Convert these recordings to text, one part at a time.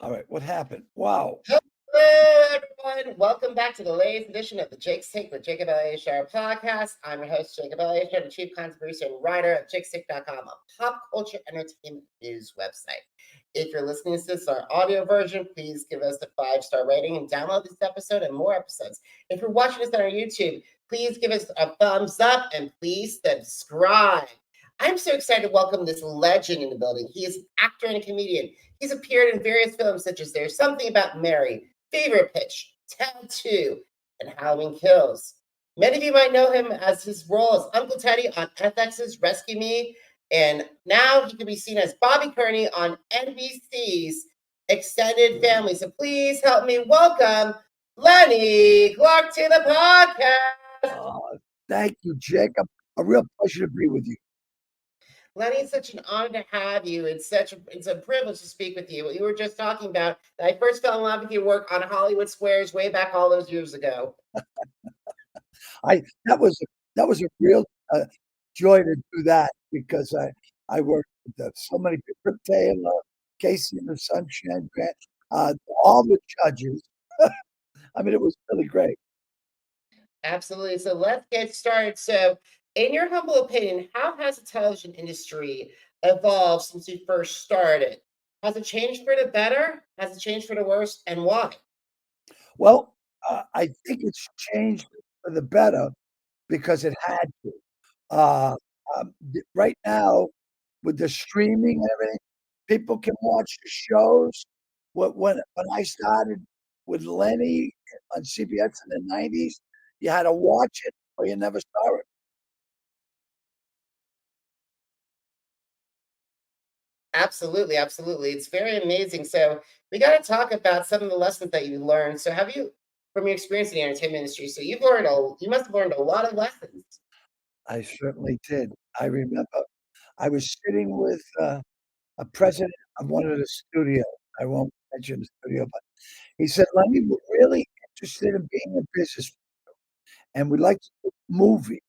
All right, what happened? Wow. Hello, everyone. Welcome back to the latest edition of the Jake's Take with Jacob Elyachar Podcast. I'm your host, Jacob Elyachar, the chief content producer and writer of jakestake.com, a pop culture entertainment news website. If you're listening to this, our audio version, please give us a 5-star rating and download this episode and more episodes. If you're watching us on our YouTube, please give us a thumbs up and please subscribe. I'm so excited to welcome this legend in the building. He is an actor and a comedian. He's appeared in various films such as There's Something About Mary, Favorite Pitch, Tattoo, and Halloween Kills. Many of you might know him as his role as Uncle Teddy on FX's Rescue Me, and now he can be seen as Bobby Kearney on NBC's Extended Family. So please help me welcome Lenny Clarke to the podcast. Thank you, Jacob. A real pleasure to be with you. Lenny, it's such an honor to have you. It's a privilege to speak with you. You were just talking about that I first fell in love with your work on Hollywood Squares way back all those years ago. That was a real joy to do that because I worked with so many people, Taylor, Casey and the Sunshine Band, all the judges. I mean, it was really great. Absolutely. So let's get started. So, in your humble opinion, how has the television industry evolved since you first started? Has it changed for the better? Has it changed for the worse? And why? Well, I think it's changed for the better because it had to. Uh, right now, with the streaming and everything, people can watch the shows. When I started with Lenny on CBS in the 90s, you had to watch it or you never saw it. Absolutely, absolutely. It's very amazing. So we got to talk about some of the lessons that you learned. So have you, from your experience in the entertainment industry, so you must have learned a lot of lessons. I certainly did. I remember I was sitting with a president of one of the studios. I won't mention the studio, but he said, Lenny, we're really interested in being a business and we'd like to do a movie.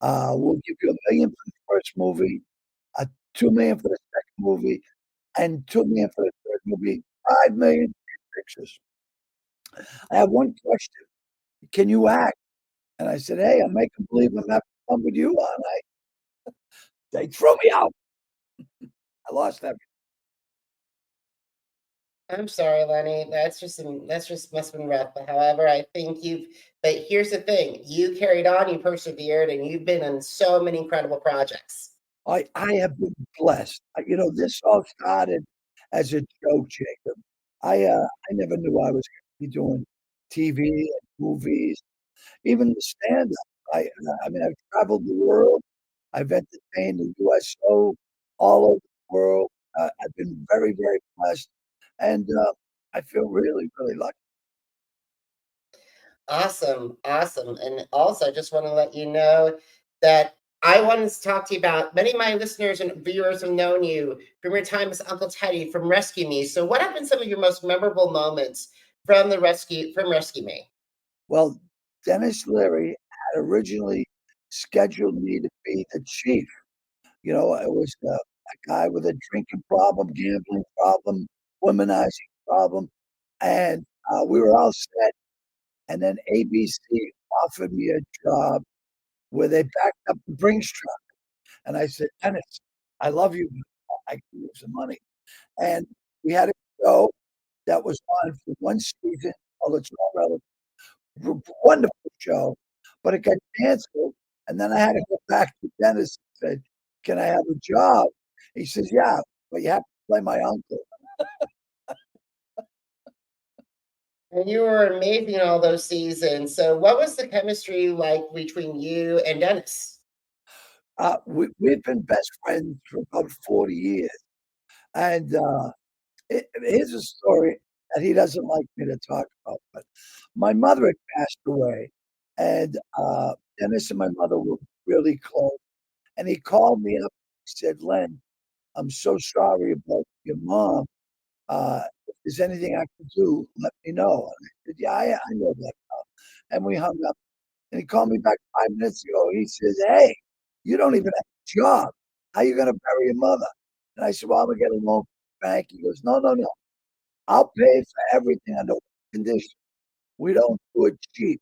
We'll give you $1 million for the first movie, 2 million for the second movie, and 2 million for the third movie, 5 million for pictures. I have one question. Can you act? And I said, hey, I'm making believe I'm having fun with you all night. They threw me out. I lost everything. I'm sorry, Lenny. That's just must have been rough. But however, I think you've. But here's the thing: you carried on, you persevered, and you've been on so many incredible projects. I have been blessed. You know, this all started as a joke, Jacob. I never knew I was going to be doing TV and movies, even the stand-up. I mean, I've traveled the world. I've entertained the USO all over the world. I've been very, very blessed, and I feel really, really lucky. Awesome, awesome. And also, I just want to let you know that I wanted to talk to you about many of my listeners and viewers have known you from your time as Uncle Teddy from Rescue Me. So, what have been some of your most memorable moments from Rescue Me? Well, Denis Leary had originally scheduled me to be the chief. You know, it was a guy with a drinking problem, gambling problem, womanizing problem, and we were all set. And then ABC offered me a job where they backed up the Brinks truck, and I said, Dennis, I love you. I can use some money. And we had a show that was on for one season. Oh, it's all relative. Wonderful show, but it got canceled. And then I had to go back to Dennis and say, can I have a job? He says, yeah, but you have to play my uncle. And you were amazing in all those seasons. So, what was the chemistry like between you and Dennis? We've been best friends for about 40 years. And here's a story that he doesn't like me to talk about. But my mother had passed away, and Dennis and my mother were really close. And he called me up and said, Len, I'm so sorry about your mom. If there's anything I can do, let me know. And I said, yeah, I know that. And we hung up. And he called me back 5 minutes ago. He says, hey, you don't even have a job. How are you going to bury your mother? And I said, well, I'm going to get a loan from the bank. He goes, no, no, no. I'll pay for everything under one condition. We don't do it cheap.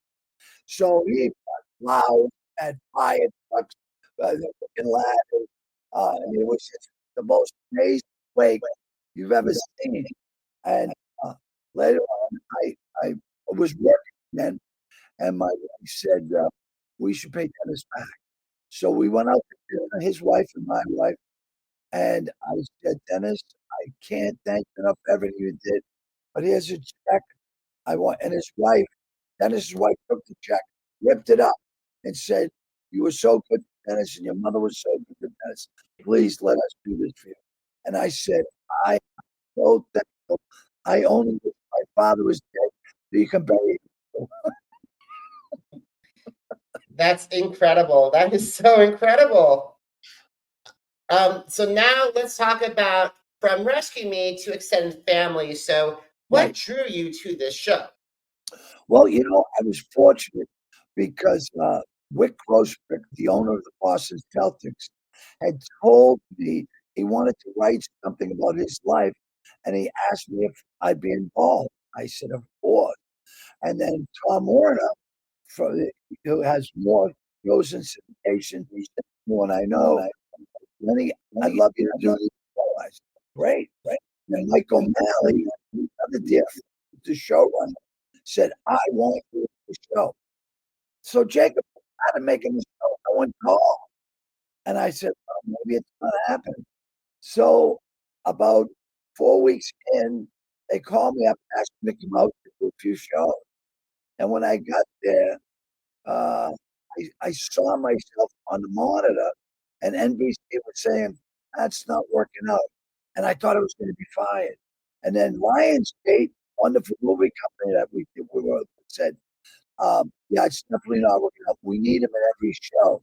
So he bought flowers and fire trucks, the fucking ladders. And it was just the most amazing wake you've ever seen. And later on, I was working then, and my wife said, we should pay Dennis back. So we went out to dinner, his wife and my wife, and I said, Dennis, I can't thank you enough for everything you did, but here's a check. I want, and his wife, Dennis's wife, took the check, ripped it up, and said, "You were so good, Dennis, and your mother was so good, Dennis. Please let us do this for you." And I said, "I am so thankful. I only wish my father was dead so you can bury him." That's incredible. That is so incredible. So now let's talk about From Rescue Me to Extended Family. So what drew you to this show? Well, I was fortunate because Wick Grossbeck, the owner of the Boston Celtics, had told me he wanted to write something about his life, and he asked me if I'd be involved. I said, of course. And then Tom Warner, who has more shows in syndication than anyone I know, Lenny, I'd love you to do this. I said, great. And Mike O'Malley, another dear, the showrunner, said, I want you to do the show. So Jacob started making the show. No one called. And I said, well, maybe it's not happening. So about 4 weeks in, they called me up and asked me to come out to do a few shows. And when I got there, I saw myself on the monitor, and NBC was saying, that's not working out. And I thought I was going to be fired. And then Lionsgate, wonderful movie company that we were, said, yeah, it's definitely not working out. We need him in every show.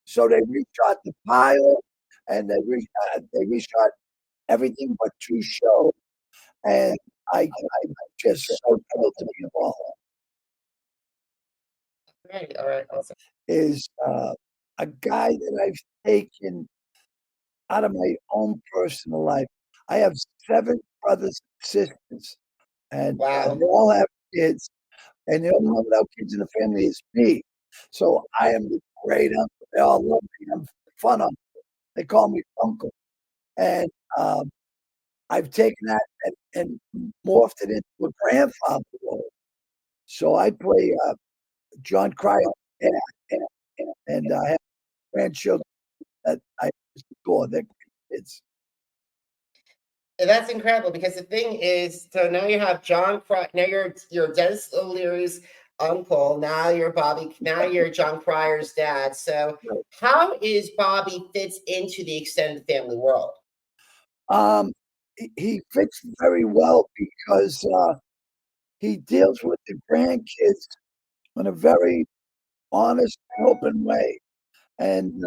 So they reshot the pilot, and they reshot everything but 2 shows. And I'm just so thrilled to be involved. All right. Awesome. Is a guy that I've taken out of my own personal life. I have 7 brothers and sisters, and they all have kids. And the only one without kids in the family is me. So I am the great uncle. They all love me. I'm fun uncle. They call me uncle. And I've taken that and morphed it into a grandfather role. So I play John Cryer, and I have grandchildren that I adore. They're kids. And that's incredible because the thing is, so now you have John Cryer, now you're Denis Leary's uncle, now you're John Cryer's dad. So how is Bobby fits into the extended family world? He fits very well because he deals with the grandkids in a very honest and open way. And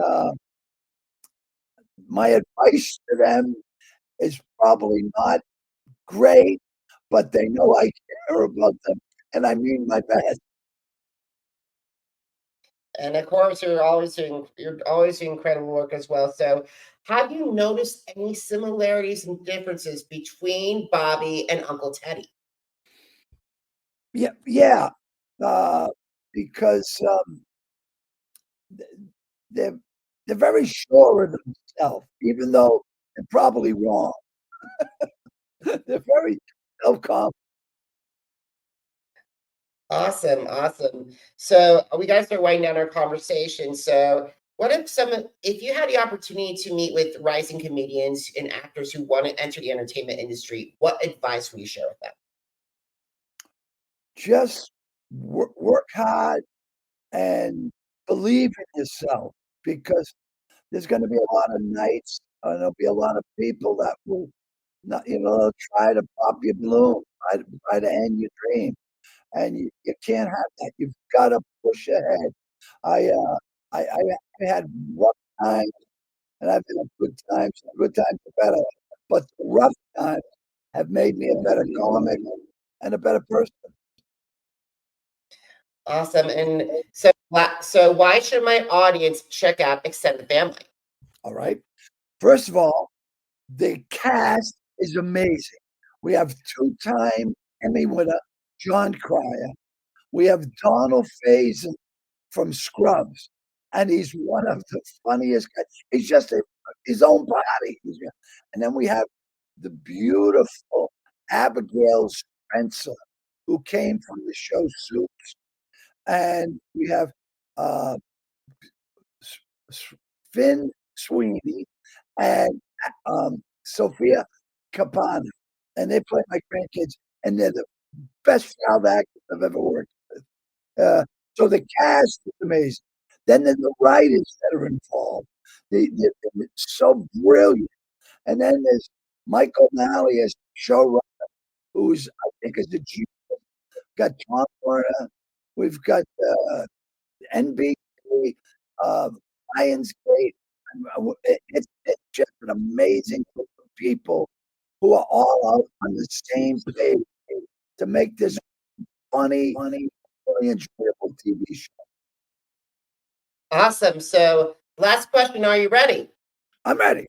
my advice to them is probably not great, but they know I care about them, and I mean my best. And of course, you're always doing incredible work as well. So, have you noticed any similarities and differences between Bobby and Uncle Teddy? Yeah, because they're very sure of themselves, even though they're probably wrong. They're very self-confident. Awesome. So we got to start winding down our conversation. So if you had the opportunity to meet with rising comedians and actors who want to enter the entertainment industry, what advice would you share with them? Just work hard and believe in yourself, because there's going to be a lot of nights, and there'll be a lot of people that will not, try to pop your balloon, try to end your dream. And you can't have that. You've got to push ahead. I had rough times, and I've had good times. Good times are better, but the rough times have made me a better comic and a better person. Awesome. And so why should my audience check out Extended Family? All right. First of all, the cast is amazing. We have two-time Emmy winner John Cryer. We have Donald Faison from Scrubs, and he's one of the funniest guys. He's just his own body. And then we have the beautiful Abigail Spencer, who came from the show Suits. And we have Finn Sweeney and Sophia Capana, and they play my grandkids, and they're the best child actors I've ever worked with. So the cast is amazing. Then there's the writers that are involved. It's so brilliant. And then there's Michael Nally as showrunner, who's I think is the genius. Got Tom Warner. We've got NBC, Lionsgate. It's just an amazing group of people who are all out on the same page to make this funny, really enjoyable TV show. Awesome. So, last question. Are you ready? I'm ready.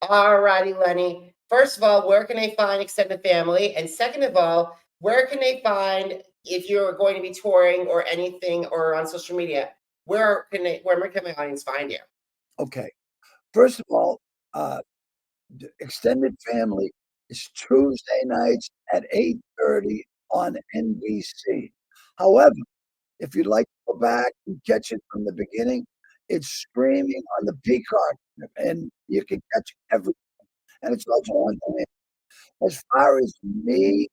All righty, Lenny. First of all, where can they find extended family? And second of all, where can they find if you're going to be touring or anything or on social media? Where can my audience find you? Okay. First of all, the extended family is Tuesday nights at 8:30 on NBC. However, if you'd like to go back and catch it from the beginning, it's streaming on the Peacock, and you can catch everything. And it's also on demand. As far as me,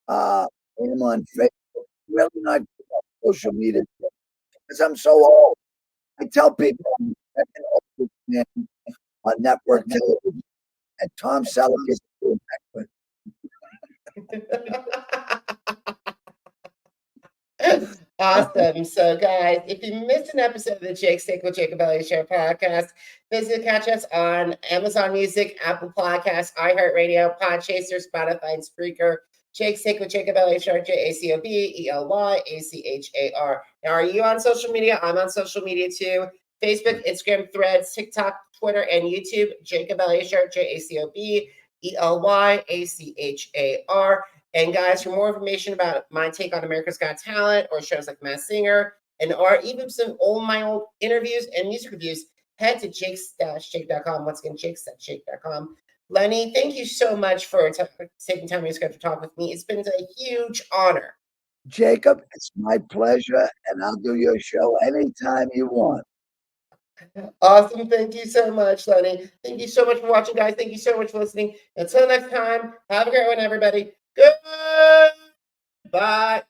I'm on Facebook, really not good on social media because I'm so old. I tell people I'm an old man on network television, and Tom Selleck is doing that. Awesome. So, guys, if you missed an episode of the Jake Stick with Jacob Elyachar podcast, visit catch us on Amazon Music, Apple Podcasts, iHeartRadio, Podchaser, Spotify, and Spreaker. Jake Stick with Jacob Elyachar, JACOBELYACHAR. Now, are you on social media? I'm on social media too. Facebook, Instagram, Threads, TikTok, Twitter, and YouTube. Jacob Elyachar, JACOBELYACHAR. And guys, for more information about my take on America's Got Talent or shows like Masked Singer, or even some my old interviews and music reviews, head to jakes-shake.com. Once again, jakes-shake.com. Lenny, thank you so much for taking time in your schedule to talk with me. It's been a huge honor. Jacob, it's my pleasure, and I'll do your show anytime you want. Awesome. Thank you so much, Lenny. Thank you so much for watching, guys. Thank you so much for listening. Until next time, have a great one, everybody. Goodbye.